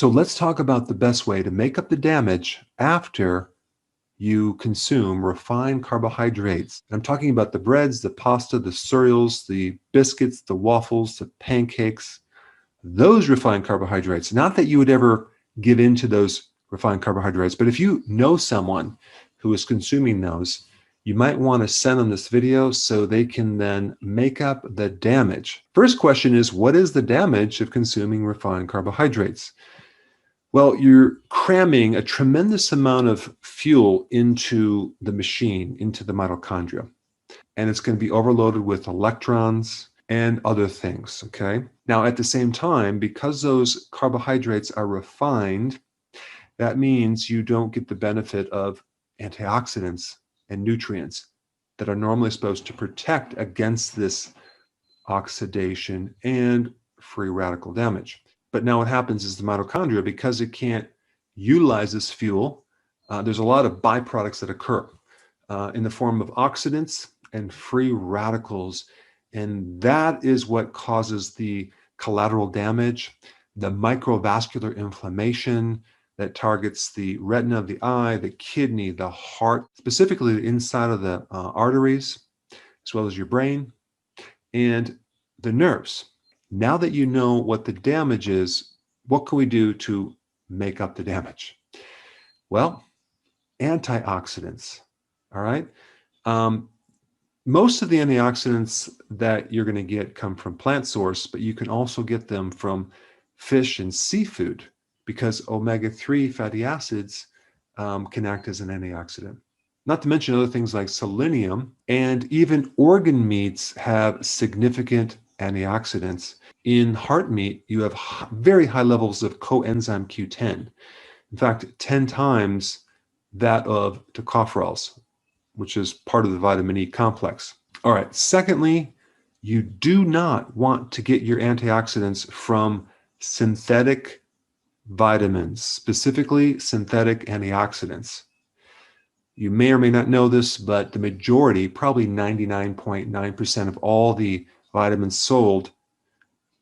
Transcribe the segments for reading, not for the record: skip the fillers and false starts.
So let's talk about the best way to make up the damage after you consume refined carbohydrates. I'm talking about the breads, the pasta, the cereals, the biscuits, the waffles, the pancakes, those refined carbohydrates. Not that you would ever give in to those refined carbohydrates, but if you know someone who is consuming those, you might want to send them this video so they can then make up the damage. First question is, what is the damage of consuming refined carbohydrates? Well, you're cramming a tremendous amount of fuel into the machine, into the mitochondria, and it's going to be overloaded with electrons and other things, okay? Now, at the same time, because those carbohydrates are refined, that means you don't get the benefit of antioxidants and nutrients that are normally supposed to protect against this oxidation and free radical damage. But now what happens is the mitochondria, because it can't utilize this fuel, there's a lot of byproducts that occur in the form of oxidants and free radicals. And that is what causes the collateral damage, the microvascular inflammation that targets the retina of the eye, the kidney, the heart, specifically the inside of the arteries, as well as your brain and the nerves. Now that you know what the damage is, what can we do to make up the damage? Well, antioxidants, all right? Most of the antioxidants that you're going to get come from plant source, but you can also get them from fish and seafood because omega-3 fatty acids can act as an antioxidant. Not to mention other things like selenium, and even organ meats have significant antioxidants. In heart meat, you have very high levels of coenzyme Q10. In fact, 10 times that of tocopherols, which is part of the vitamin E complex. All right, secondly, you do not want to get your antioxidants from synthetic vitamins, specifically synthetic antioxidants. You may or may not know this, but the majority, probably 99.9% of all the vitamins sold,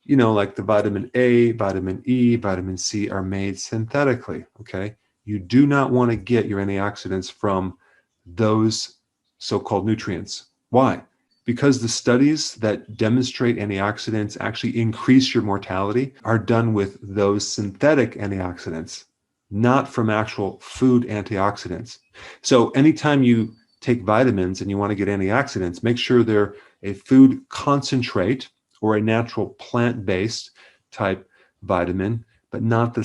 like the vitamin A, vitamin E, vitamin C, are made synthetically, okay? You do not want to get your antioxidants from those so-called nutrients. Why? Because the studies that demonstrate antioxidants actually increase your mortality are done with those synthetic antioxidants, not from actual food antioxidants. So anytime you take vitamins and you want to get antioxidants, make sure they're a food concentrate or a natural plant-based type vitamin, but not the